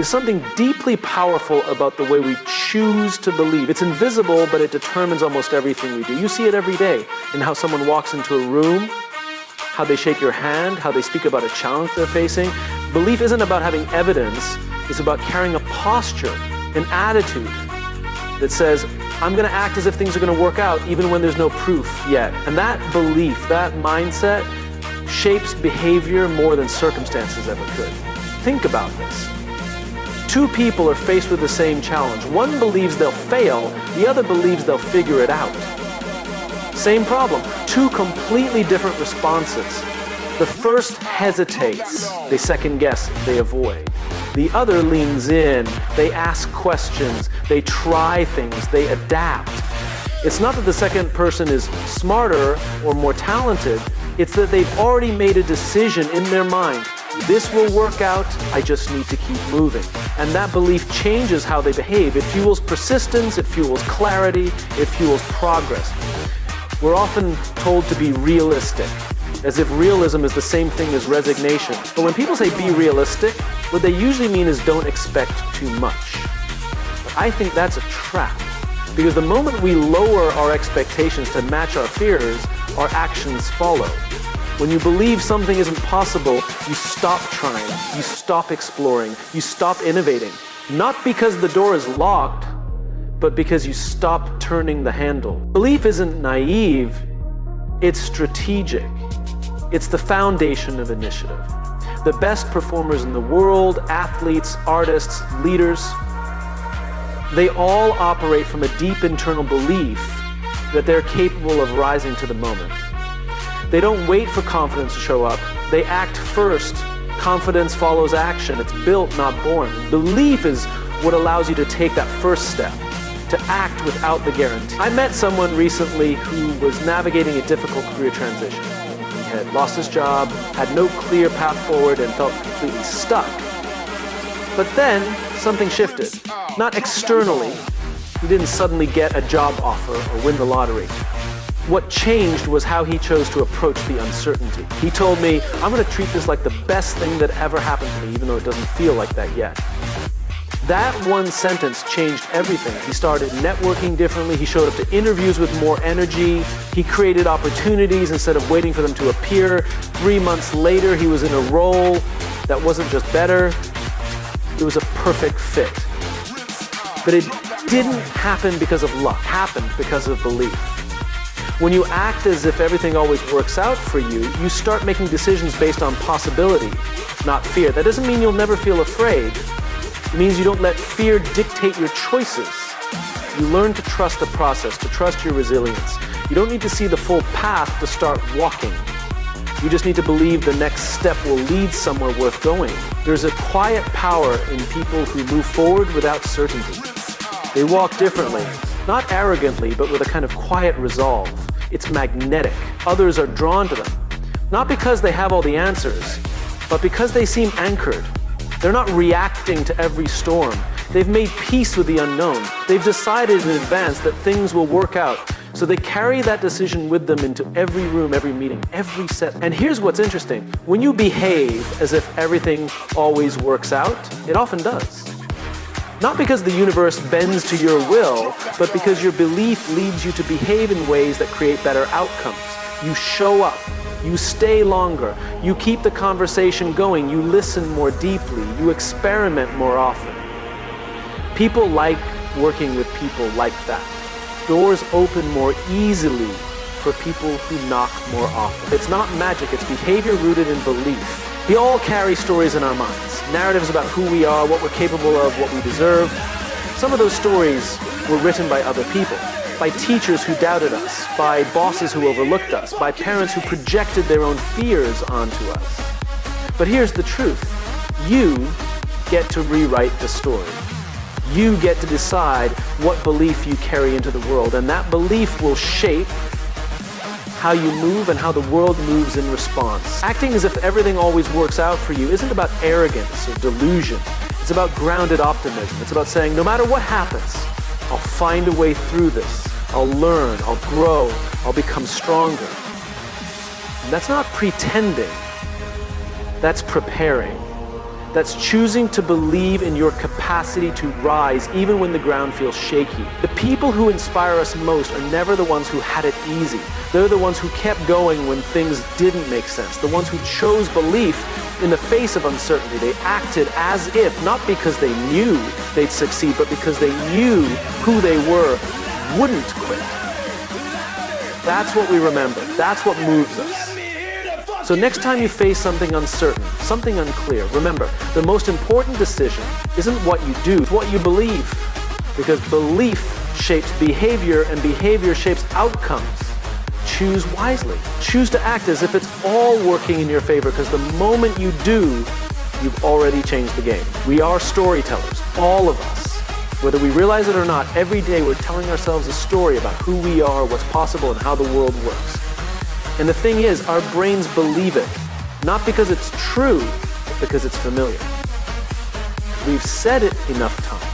There's something deeply powerful about the way we choose to believe. It's invisible, but it determines almost everything we do. You see it every day in how someone walks into a room, how they shake your hand, how they speak about a challenge they're facing. Belief isn't about having evidence, it's about carrying a posture, an attitude that says, I'm going to act as if things are going to work out even when there's no proof yet. And that belief, that mindset, shapes behavior more than circumstances ever could. Think about this. Two people are faced with the same challenge. One believes they'll fail, the other believes they'll figure it out. Same problem, two completely different responses. The first hesitates, they second guess, they avoid. The other leans in, they ask questions, they try things, they adapt. It's not that the second person is smarter or more talented, it's that they've already made a decision in their mind. This will work out, I just need to keep moving. And that belief changes how they behave. It fuels persistence, it fuels clarity, it fuels progress. We're often told to be realistic, as if realism is the same thing as resignation. But when people say be realistic, what they usually mean is don't expect too much. But I think that's a trap, because the moment we lower our expectations to match our fears, our actions follow. When you believe something isn't possible, you stop trying, you stop exploring, you stop innovating. Not because the door is locked, but because you stop turning the handle. Belief isn't naive, it's strategic. It's the foundation of initiative. The best performers in the world, athletes, artists, leaders, they all operate from a deep internal belief that they're capable of rising to the moment. They don't wait for confidence to show up. They act first. Confidence follows action. It's built, not born. Belief is what allows you to take that first step, to act without the guarantee. I met someone recently who was navigating a difficult career transition. He had lost his job, had no clear path forward, and felt completely stuck. But then something shifted. Not externally. He didn't suddenly get a job offer or win the lottery. What changed was how he chose to approach the uncertainty. He told me, I'm going to treat this like the best thing that ever happened to me, even though it doesn't feel like that yet. That one sentence changed everything. He started networking differently. He showed up to interviews with more energy. He created opportunities instead of waiting for them to appear. 3 months later, he was in a role that wasn't just better, it was a perfect fit. But it didn't happen because of luck. It happened because of belief. When you act as if everything always works out for you, you start making decisions based on possibility, not fear. That doesn't mean you'll never feel afraid. It means you don't let fear dictate your choices. You learn to trust the process, to trust your resilience. You don't need to see the full path to start walking. You just need to believe the next step will lead somewhere worth going. There's a quiet power in people who move forward without certainty. They walk differently, not arrogantly, but with a kind of quiet resolve. It's magnetic. Others are drawn to them, not because they have all the answers, but because they seem anchored. They're not reacting to every storm. They've made peace with the unknown. They've decided in advance that things will work out. So they carry that decision with them into every room, every meeting, every set. And here's what's interesting. When you behave as if everything always works out, it often does. Not because the universe bends to your will, but because your belief leads you to behave in ways that create better outcomes. You show up. You stay longer. You keep the conversation going. You listen more deeply. You experiment more often. People like working with people like that. Doors open more easily for people who knock more often. It's not magic. It's behavior rooted in belief. We all carry stories in our minds. Narratives about who we are, what we're capable of, what we deserve. Some of those stories were written by other people. By teachers who doubted us, by bosses who overlooked us, by parents who projected their own fears onto us. But here's the truth. You get to rewrite the story. You get to decide what belief you carry into the world, and that belief will shape how you move and how the world moves in response. Acting as if everything always works out for you isn't about arrogance or delusion. It's about grounded optimism. It's about saying, no matter what happens, I'll find a way through this. I'll learn, I'll grow, I'll become stronger. And that's not pretending, that's preparing. That's choosing to believe in your capacity to rise even when the ground feels shaky. The people who inspire us most are never the ones who had it easy. They're the ones who kept going when things didn't make sense. The ones who chose belief in the face of uncertainty. They acted as if, not because they knew they'd succeed, but because they knew who they were wouldn't quit. That's what we remember. That's what moves us. So next time you face something uncertain, something unclear, remember, the most important decision isn't what you do, it's what you believe. Because belief shapes behavior and behavior shapes outcomes. Choose wisely. Choose to act as if it's all working in your favor, because the moment you do, you've already changed the game. We are storytellers, all of us. Whether we realize it or not, every day we're telling ourselves a story about who we are, what's possible, and how the world works. And the thing is, our brains believe it, not because it's true, but because it's familiar. We've said it enough times.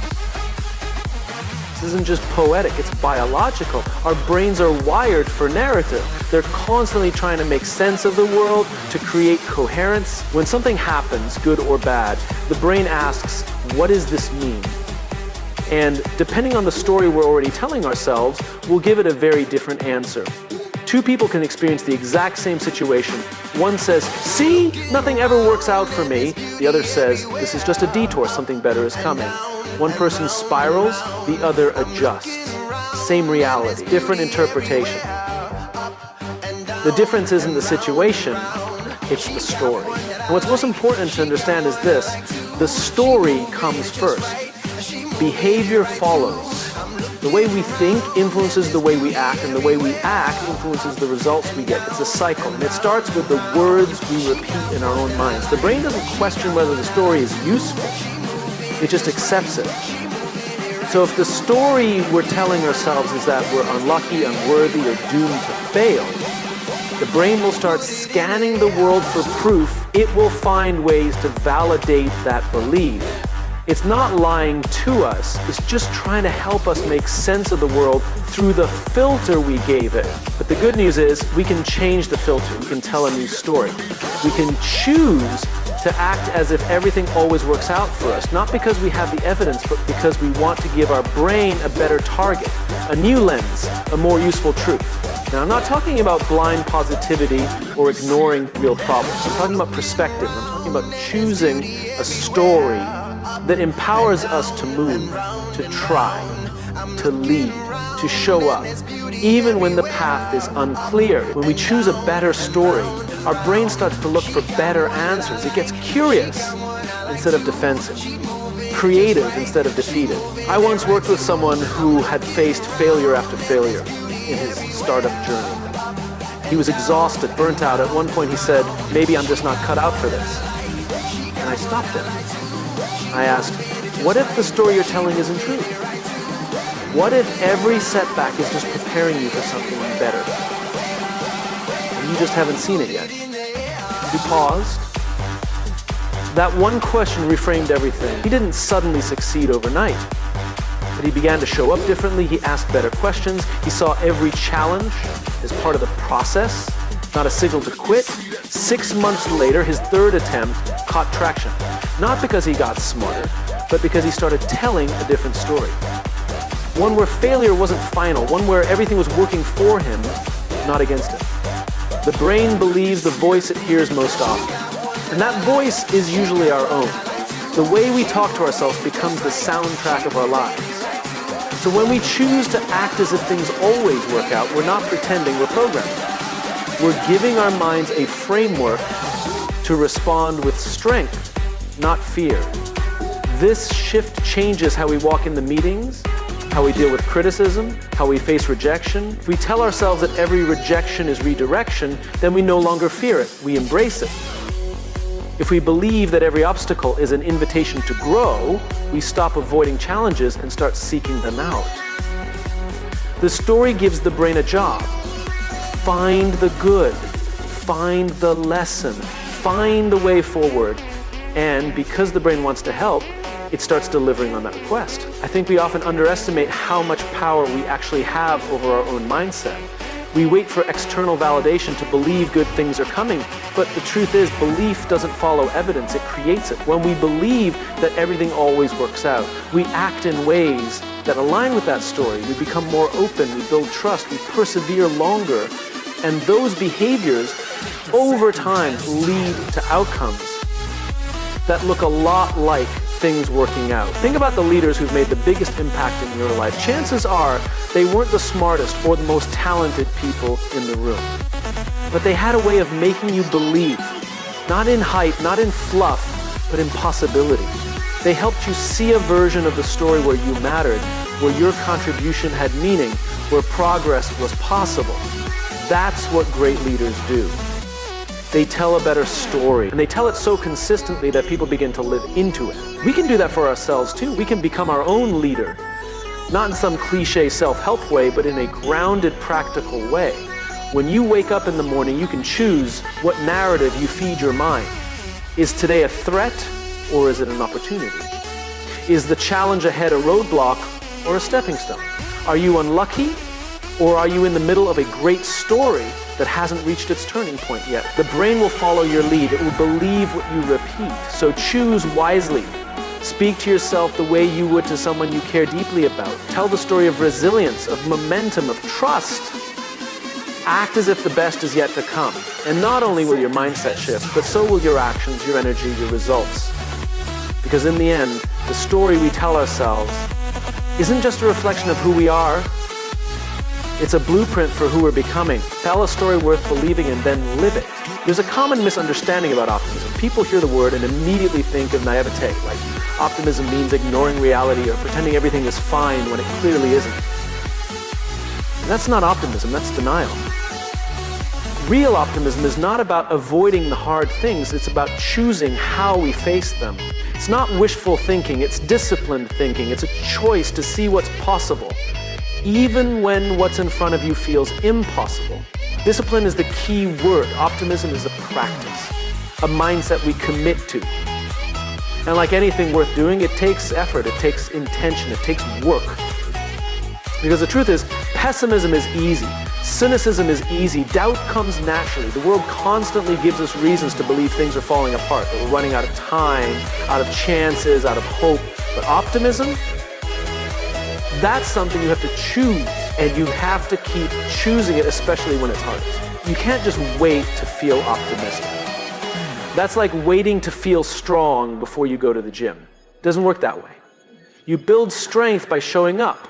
This isn't just poetic, it's biological. Our brains are wired for narrative. They're constantly trying to make sense of the world, to create coherence. When something happens, good or bad, the brain asks, what does this mean? And depending on the story we're already telling ourselves, we'll give it a very different answer. Two people can experience the exact same situation. One says, see, nothing ever works out for me. The other says, this is just a detour, something better is coming. One person spirals, the other adjusts. Same reality, different interpretation. The difference isn't the situation, it's the story. And what's most important to understand is this: the story comes first. Behavior follows. The way we think influences the way we act, and the way we act influences the results we get. It's a cycle, and it starts with the words we repeat in our own minds. The brain doesn't question whether the story is useful. It just accepts it. So if the story we're telling ourselves is that we're unlucky, unworthy, or doomed to fail, the brain will start scanning the world for proof. It will find ways to validate that belief. It's not lying to us, it's just trying to help us make sense of the world through the filter we gave it. But the good news is, we can change the filter, we can tell a new story. We can choose to act as if everything always works out for us, not because we have the evidence, but because we want to give our brain a better target, a new lens, a more useful truth. Now, I'm not talking about blind positivity or ignoring real problems. I'm talking about perspective. I'm talking about choosing a story that empowers us to move, to try, to lead, to show up, even when the path is unclear. When we choose a better story, our brain starts to look for better answers. It gets curious instead of defensive, creative instead of defeated. I once worked with someone who had faced failure after failure in his startup journey. He was exhausted, burnt out. At one point he said, maybe I'm just not cut out for this. And I stopped him. I asked, what if the story you're telling isn't true? What if every setback is just preparing you for something better? And you just haven't seen it yet. He paused. That one question reframed everything. He didn't suddenly succeed overnight, but he began to show up differently. He asked better questions. He saw every challenge as part of the process, not a signal to quit. 6 months later, his third attempt caught traction. Not because he got smarter, but because he started telling a different story. One where failure wasn't final, one where everything was working for him, not against him. The brain believes the voice it hears most often. And that voice is usually our own. The way we talk to ourselves becomes the soundtrack of our lives. So when we choose to act as if things always work out, we're not pretending, we're programming. We're giving our minds a framework to respond with strength, not fear. This shift changes how we walk in the meetings, how we deal with criticism, how we face rejection. If we tell ourselves that every rejection is redirection, then we no longer fear it, we embrace it. If we believe that every obstacle is an invitation to grow, we stop avoiding challenges and start seeking them out. The story gives the brain a job. Find the good, find the lesson, find the way forward. And because the brain wants to help, it starts delivering on that request. I think we often underestimate how much power we actually have over our own mindset. We wait for external validation to believe good things are coming, but the truth is, belief doesn't follow evidence, it creates it. When we believe that everything always works out, we act in ways that align with that story. We become more open, we build trust, we persevere longer, and those behaviors over time lead to outcomes that look a lot like things working out. Think about the leaders who've made the biggest impact in your life. Chances are they weren't the smartest or the most talented people in the room, but they had a way of making you believe, not in hype, not in fluff, but in possibility. They helped you see a version of the story where you mattered, where your contribution had meaning, where progress was possible. That's what great leaders do. They tell a better story, and they tell it so consistently that people begin to live into it. We can do that for ourselves too. We can become our own leader, not in some cliche self-help way, but in a grounded, practical way. When you wake up in the morning, you can choose what narrative you feed your mind. Is today a threat, or is it an opportunity? Is the challenge ahead a roadblock or a stepping stone? Are you unlucky, or are you in the middle of a great story that hasn't reached its turning point yet? The brain will follow your lead. It will believe what you repeat. So choose wisely. Speak to yourself the way you would to someone you care deeply about. Tell the story of resilience, of momentum, of trust. Act as if the best is yet to come. And not only will your mindset shift, but so will your actions, your energy, your results. Because in the end, the story we tell ourselves isn't just a reflection of who we are, it's a blueprint for who we're becoming. Tell a story worth believing and then live it. There's a common misunderstanding about optimism. People hear the word and immediately think of naivete, like optimism means ignoring reality or pretending everything is fine when it clearly isn't. And that's not optimism, that's denial. Real optimism is not about avoiding the hard things, it's about choosing how we face them. It's not wishful thinking, it's disciplined thinking. It's a choice to see what's possible, even when what's in front of you feels impossible. Discipline is the key word. Optimism is a practice, a mindset we commit to. And like anything worth doing, it takes effort, it takes intention, it takes work. Because the truth is, pessimism is easy. Cynicism is easy. Doubt comes naturally. The world constantly gives us reasons to believe things are falling apart, that we're running out of time, out of chances, out of hope. But optimism, that's something you have to choose, and you have to keep choosing it, especially when it's hardest. You can't just wait to feel optimistic. That's like waiting to feel strong before you go to the gym. It doesn't work that way. You build strength by showing up.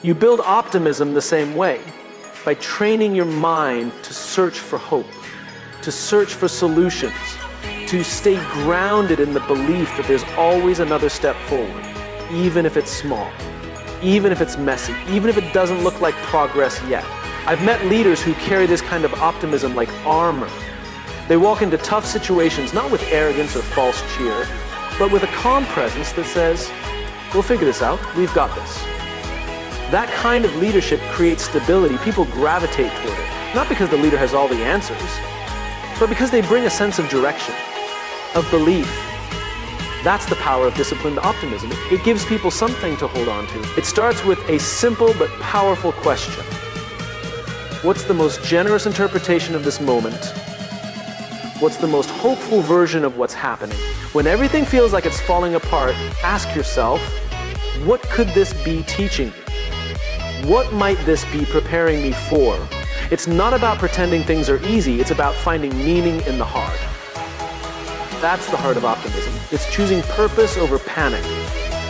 You build optimism the same way, by training your mind to search for hope, to search for solutions, to stay grounded in the belief that there's always another step forward, even if it's small. Even if it's messy, even if it doesn't look like progress yet. I've met leaders who carry this kind of optimism like armor. They walk into tough situations not with arrogance or false cheer, but with a calm presence that says, we'll figure this out, we've got this. That kind of leadership creates stability. People gravitate toward it, not because the leader has all the answers, but because they bring a sense of direction, of belief. That's the power of disciplined optimism. It gives people something to hold on to. It starts with a simple but powerful question. What's the most generous interpretation of this moment? What's the most hopeful version of what's happening? When everything feels like it's falling apart, ask yourself, what could this be teaching me? What might this be preparing me for? It's not about pretending things are easy, it's about finding meaning in the hard. That's the heart of optimism. It's choosing purpose over panic.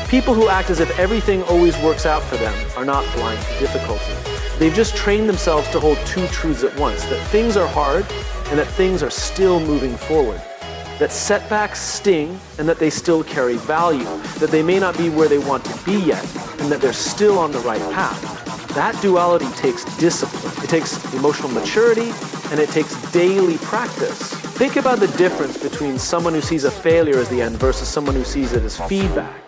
People who act as if everything always works out for them are not blind to difficulty. They've just trained themselves to hold two truths at once, that things are hard and that things are still moving forward. That setbacks sting and that they still carry value. That they may not be where they want to be yet and that they're still on the right path. That duality takes discipline. It takes emotional maturity and it takes daily practice. Think about the difference between someone who sees a failure as the end versus someone who sees it as feedback.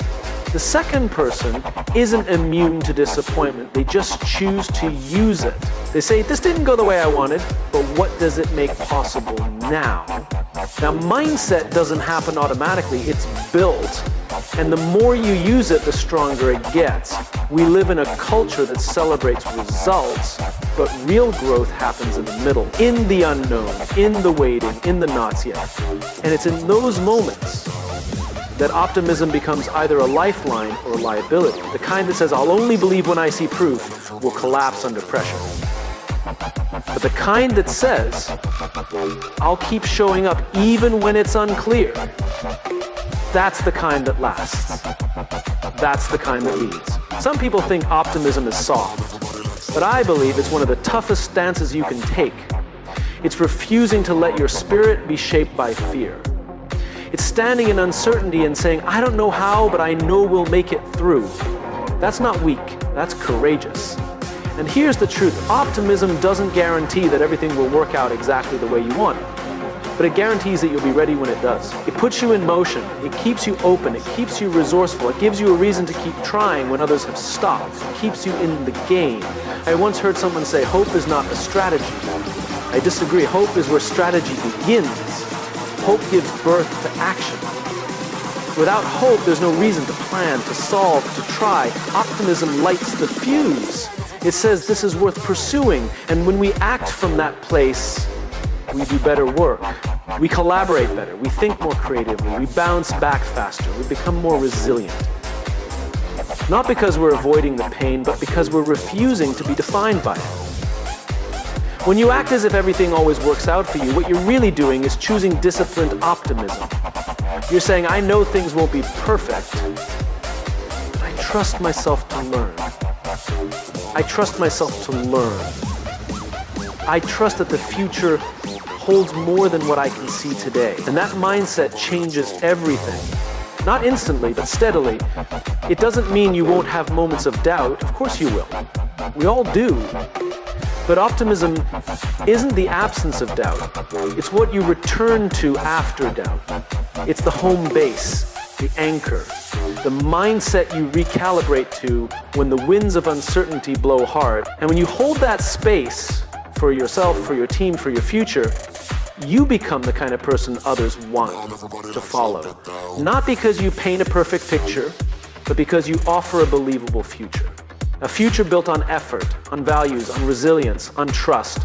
The second person isn't immune to disappointment. They just choose to use it. They say, this didn't go the way I wanted, but what does it make possible now? Now, mindset doesn't happen automatically. It's built. And the more you use it, the stronger it gets. We live in a culture that celebrates results But real growth happens in the middle, in the unknown, in the waiting, in the not yet. And it's in those moments that optimism becomes either a lifeline or a liability. The kind that says, I'll only believe when I see proof, will collapse under pressure. But the kind that says, I'll keep showing up even when it's unclear, that's the kind that lasts. That's the kind that leads. Some people think optimism is soft, but I believe it's one of the toughest stances you can take. It's refusing to let your spirit be shaped by fear. It's standing in uncertainty and saying, I don't know how, but I know we'll make it through. That's not weak, that's courageous. And here's the truth, optimism doesn't guarantee that everything will work out exactly the way you want it, but it guarantees that you'll be ready when it does. It puts you in motion, it keeps you open, it keeps you resourceful, it gives you a reason to keep trying when others have stopped, it keeps you in the game. I once heard someone say, hope is not a strategy. I disagree, hope is where strategy begins. Hope gives birth to action. Without hope, there's no reason to plan, to solve, to try. Optimism lights the fuse. It says this is worth pursuing, and when we act from that place, we do better work. We collaborate better, we think more creatively, we bounce back faster, we become more resilient. Not because we're avoiding the pain, but because we're refusing to be defined by it. When you act as if everything always works out for you, what you're really doing is choosing disciplined optimism. You're saying, I know things won't be perfect, but I trust myself to learn. I trust myself to learn. I trust that the future holds more than what I can see today. And that mindset changes everything. Not instantly, but steadily. It doesn't mean you won't have moments of doubt. Of course you will. We all do. But optimism isn't the absence of doubt. It's what you return to after doubt. It's the home base, the anchor, the mindset you recalibrate to when the winds of uncertainty blow hard. And when you hold that space for yourself, for your team, for your future, you become the kind of person others want to follow. Not because you paint a perfect picture, but because you offer a believable future. A future built on effort, on values, on resilience, on trust.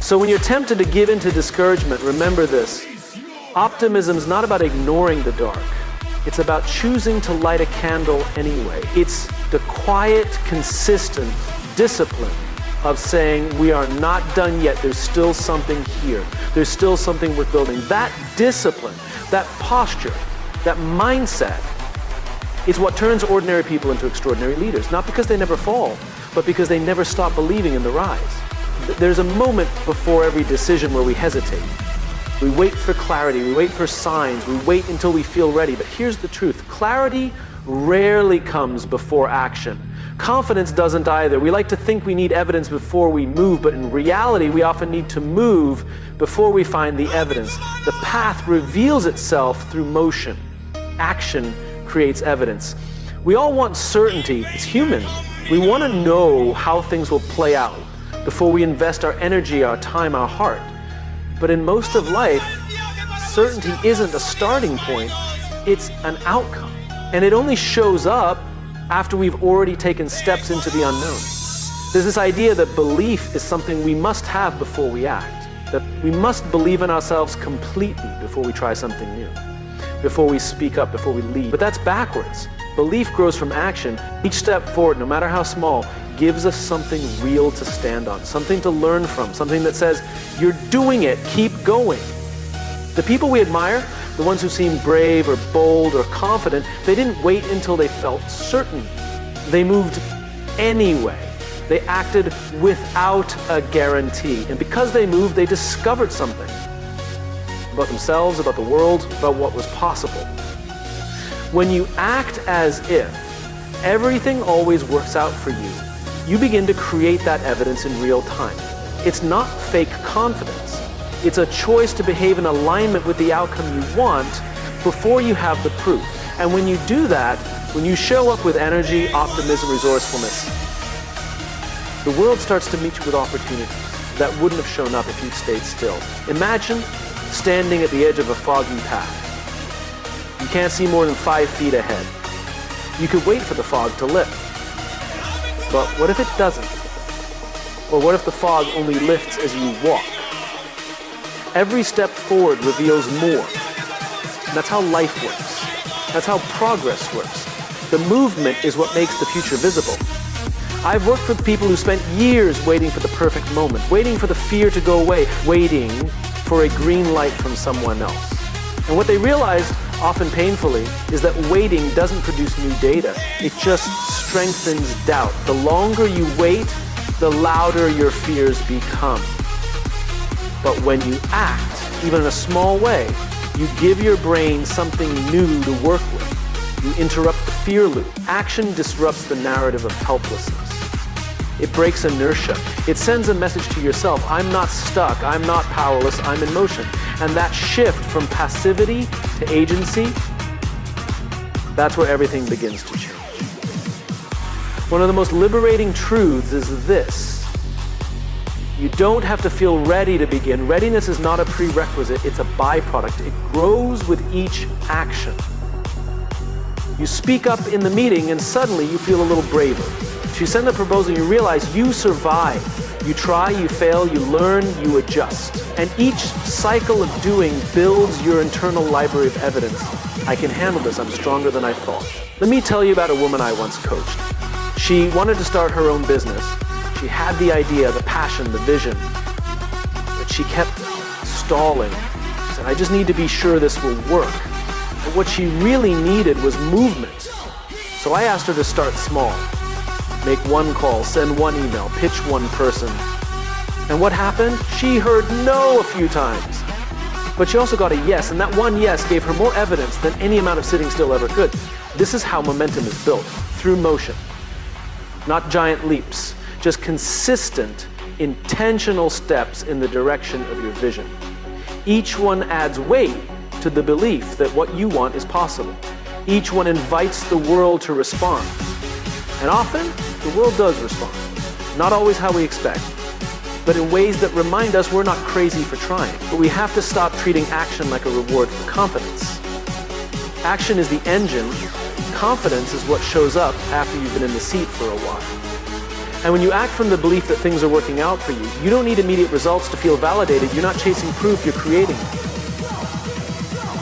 So when you're tempted to give in to discouragement, remember this. Optimism is not about ignoring the dark. It's about choosing to light a candle anyway. It's the quiet, consistent discipline of saying we are not done yet. There's still something here. There's still something worth building. That discipline, that posture, that mindset is what turns ordinary people into extraordinary leaders. Not because they never fall, but because they never stop believing in the rise. There's a moment before every decision where we hesitate. We wait for clarity, we wait for signs, we wait until we feel ready. But here's the truth, clarity rarely comes before action. Confidence doesn't either. We like to think we need evidence before we move, but in reality, we often need to move before we find the evidence. The path reveals itself through motion. Action creates evidence. We all want certainty. It's human. We want to know how things will play out before we invest our energy, our time, our heart. But in most of life, certainty isn't a starting point, it's an outcome. And it only shows up after we've already taken steps into the unknown. There's this idea that belief is something we must have before we act, that we must believe in ourselves completely before we try something new, before we speak up, before we lead. But that's backwards. Belief grows from action. Each step forward, no matter how small, gives us something real to stand on, something to learn from, something that says, you're doing it, keep going. The people we admire, the ones who seem brave or bold or confident, they didn't wait until they felt certain. They moved anyway. They acted without a guarantee. And because they moved, they discovered something about themselves, about the world, about what was possible. When you act as if everything always works out for you, you begin to create that evidence in real time. It's not fake confidence. It's a choice to behave in alignment with the outcome you want before you have the proof. And when you do that, when you show up with energy, optimism, resourcefulness, the world starts to meet you with opportunities that wouldn't have shown up if you'd stayed still. Imagine standing at the edge of a foggy path. You can't see more than 5 feet ahead. You could wait for the fog to lift. But what if it doesn't? Or what if the fog only lifts as you walk? Every step forward reveals more. And that's how life works. That's how progress works. The movement is what makes the future visible. I've worked with people who spent years waiting for the perfect moment, waiting for the fear to go away, waiting for a green light from someone else. And what they realized, often painfully, is that waiting doesn't produce new data. It just strengthens doubt. The longer you wait, the louder your fears become. But when you act, even in a small way, you give your brain something new to work with. You interrupt the fear loop. Action disrupts the narrative of helplessness. It breaks inertia. It sends a message to yourself, I'm not stuck, I'm not powerless, I'm in motion. And that shift from passivity to agency, that's where everything begins to change. One of the most liberating truths is this. You don't have to feel ready to begin. Readiness is not a prerequisite, it's a byproduct. It grows with each action. You speak up in the meeting and suddenly you feel a little braver. You send a proposal, you realize you survive. You try, you fail, you learn, you adjust. And each cycle of doing builds your internal library of evidence. I can handle this, I'm stronger than I thought. Let me tell you about a woman I once coached. She wanted to start her own business. She had the idea, the passion, the vision, but she kept stalling. She said, I just need to be sure this will work. But what she really needed was movement. So I asked her to start small. Make one call, send one email, pitch one person. And what happened? She heard no a few times. But she also got a yes, and that one yes gave her more evidence than any amount of sitting still ever could. This is how momentum is built, through motion. Not giant leaps, just consistent, intentional steps in the direction of your vision. Each one adds weight to the belief that what you want is possible. Each one invites the world to respond. And often, the world does respond. Not always how we expect, but in ways that remind us we're not crazy for trying. But we have to stop treating action like a reward for confidence. Action is the engine. Confidence is what shows up after you've been in the seat for a while. And when you act from the belief that things are working out for you, you don't need immediate results to feel validated. You're not chasing proof, you're creating it.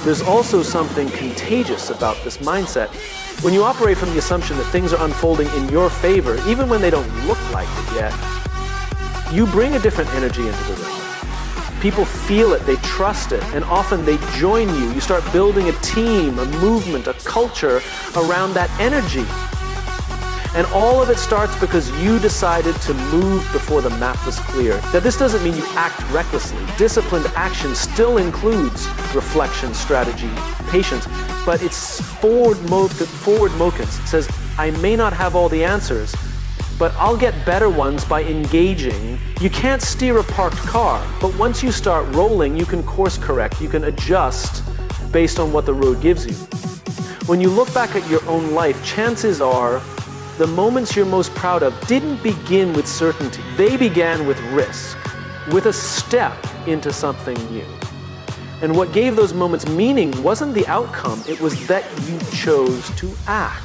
There's also something contagious about this mindset. When you operate from the assumption that things are unfolding in your favor, even when they don't look like it yet, you bring a different energy into the room. People feel it, they trust it, and often they join you. You start building a team, a movement, a culture around that energy. And all of it starts because you decided to move before the map was clear. Now, this doesn't mean you act recklessly. Disciplined action still includes reflection, strategy, patience, but it's forward motions. It says, I may not have all the answers, but I'll get better ones by engaging. You can't steer a parked car, but once you start rolling, you can course correct, you can adjust based on what the road gives you. When you look back at your own life, chances are the moments you're most proud of didn't begin with certainty. They began with risk, with a step into something new. And what gave those moments meaning wasn't the outcome, it was that you chose to act.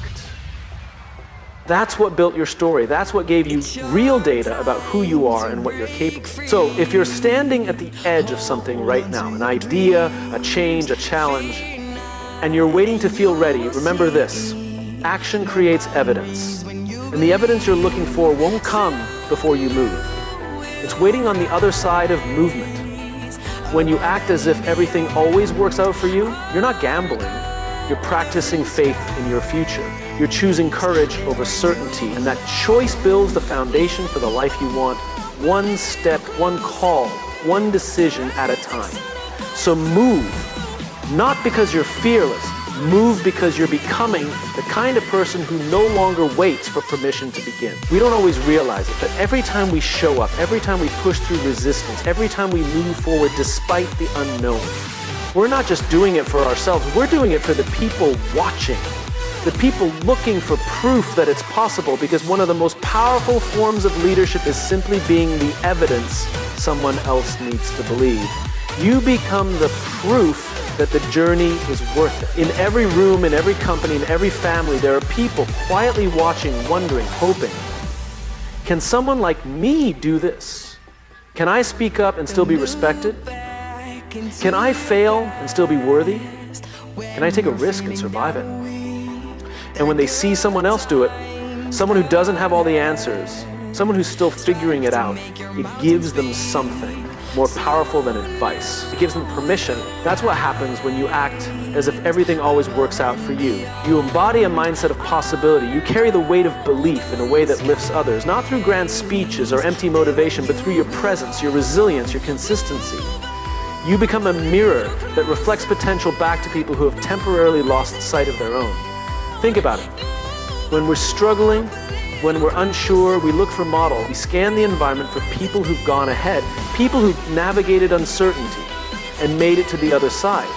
That's what built your story. That's what gave you real data about who you are and what you're capable of. So if you're standing at the edge of something right now, an idea, a change, a challenge, and you're waiting to feel ready, remember this. Action creates evidence, and the evidence you're looking for won't come before you move. It's waiting on the other side of movement. When you act as if everything always works out for you, you're not gambling. You're practicing faith in your future. You're choosing courage over certainty, and that choice builds the foundation for the life you want, one step, one call, one decision at a time. So move, not because you're fearless, move because you're becoming the kind of person who no longer waits for permission to begin. We don't always realize it, but every time we show up, every time we push through resistance, every time we move forward despite the unknown, we're not just doing it for ourselves, we're doing it for the people watching, the people looking for proof that it's possible, because one of the most powerful forms of leadership is simply being the evidence someone else needs to believe. You become the proof that the journey is worth it. In every room, in every company, in every family, there are people quietly watching, wondering, hoping. Can someone like me do this? Can I speak up and still be respected? Can I fail and still be worthy? Can I take a risk and survive it? And when they see someone else do it, someone who doesn't have all the answers, someone who's still figuring it out, it gives them something more powerful than advice. It gives them permission. That's what happens when you act as if everything always works out for you. You embody a mindset of possibility. You carry the weight of belief in a way that lifts others, not through grand speeches or empty motivation, but through your presence, your resilience, your consistency. You become a mirror that reflects potential back to people who have temporarily lost sight of their own. Think about it. When we're struggling, when we're unsure, we look for models. We scan the environment for people who've gone ahead, people who've navigated uncertainty and made it to the other side.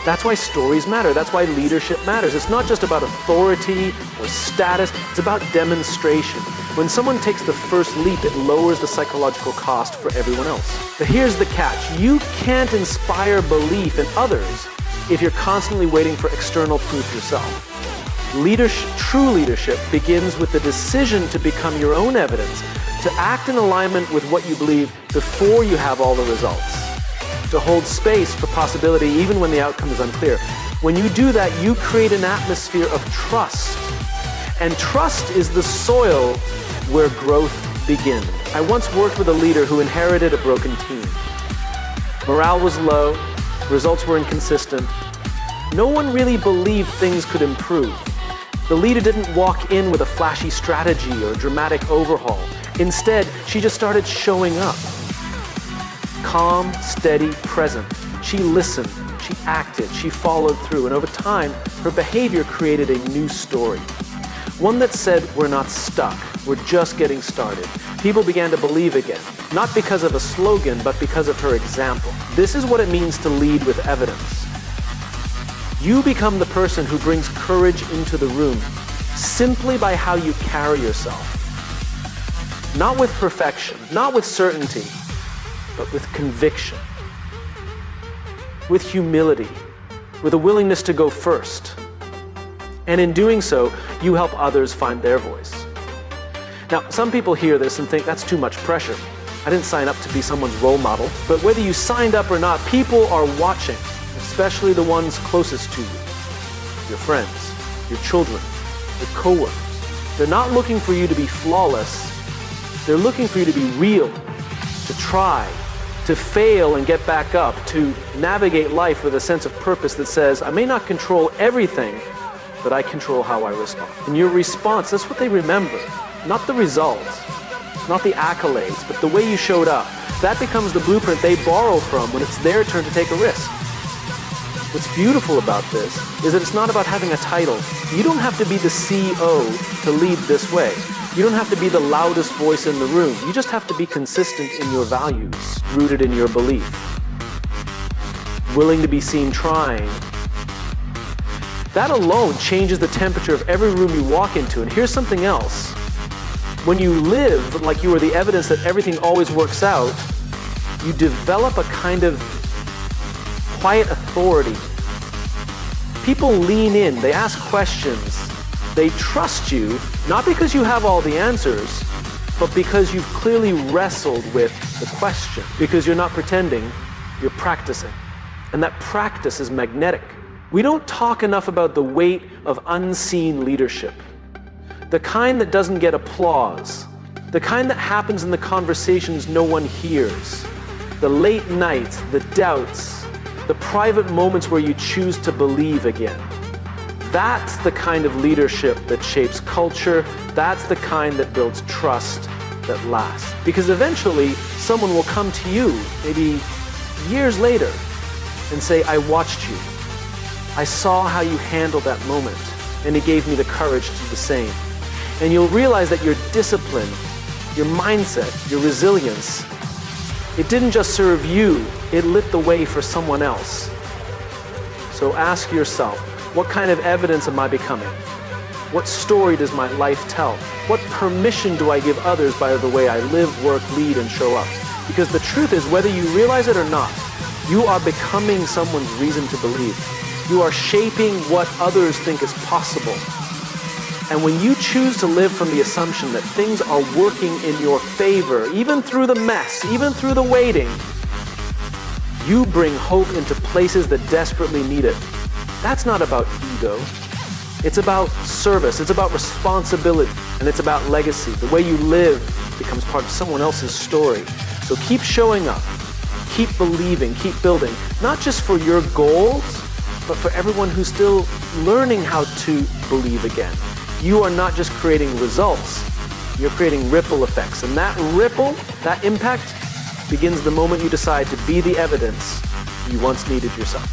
That's why stories matter. That's why leadership matters. It's not just about authority or status. It's about demonstration. When someone takes the first leap, it lowers the psychological cost for everyone else. But here's the catch. You can't inspire belief in others if you're constantly waiting for external proof yourself. True leadership begins with the decision to become your own evidence, to act in alignment with what you believe before you have all the results, to hold space for possibility even when the outcome is unclear. When you do that, you create an atmosphere of trust. And trust is the soil where growth begins. I once worked with a leader who inherited a broken team. Morale was low, results were inconsistent. No one really believed things could improve. The leader didn't walk in with a flashy strategy or a dramatic overhaul. Instead, she just started showing up. Calm, steady, present. She listened, she acted, she followed through, and over time, her behavior created a new story. One that said, we're not stuck, we're just getting started. People began to believe again, not because of a slogan, but because of her example. This is what it means to lead with evidence. You become the person who brings courage into the room simply by how you carry yourself. Not with perfection, not with certainty, but with conviction, with humility, with a willingness to go first. And in doing so, you help others find their voice. Now, some people hear this and think that's too much pressure. I didn't sign up to be someone's role model. But whether you signed up or not, people are watching, especially the ones closest to you, your friends, your children, your coworkers. They're not looking for you to be flawless. They're looking for you to be real, to try, to fail and get back up, to navigate life with a sense of purpose that says, I may not control everything, but I control how I respond. And your response, that's what they remember, not the results, not the accolades, but the way you showed up. That becomes the blueprint they borrow from when it's their turn to take a risk. What's beautiful about this is that it's not about having a title. You don't have to be the CEO to lead this way. You don't have to be the loudest voice in the room. You just have to be consistent in your values, rooted in your belief, willing to be seen trying. That alone changes the temperature of every room you walk into. And here's something else. When you live like you are the evidence that everything always works out, you develop a kind of quiet authority. People lean in, they ask questions, they trust you, not because you have all the answers, but because you've clearly wrestled with the question, because you're not pretending, you're practicing. And that practice is magnetic. We don't talk enough about the weight of unseen leadership, the kind that doesn't get applause, the kind that happens in the conversations no one hears, the late nights, the doubts, the private moments where you choose to believe again. That's the kind of leadership that shapes culture. That's the kind that builds trust that lasts. Because eventually, someone will come to you, maybe years later, and say, I watched you. I saw how you handled that moment, and it gave me the courage to do the same. And you'll realize that your discipline, your mindset, your resilience, it didn't just serve you, it lit the way for someone else. So ask yourself, what kind of evidence am I becoming? What story does my life tell? What permission do I give others by the way I live, work, lead, and show up? Because the truth is, whether you realize it or not, you are becoming someone's reason to believe. You are shaping what others think is possible. And when you choose to live from the assumption that things are working in your favor, even through the mess, even through the waiting, you bring hope into places that desperately need it. That's not about ego. It's about service, it's about responsibility, and it's about legacy. The way you live becomes part of someone else's story. So keep showing up, keep believing, keep building, not just for your goals, but for everyone who's still learning how to believe again. You are not just creating results, you're creating ripple effects. And that ripple, that impact, begins the moment you decide to be the evidence you once needed yourself.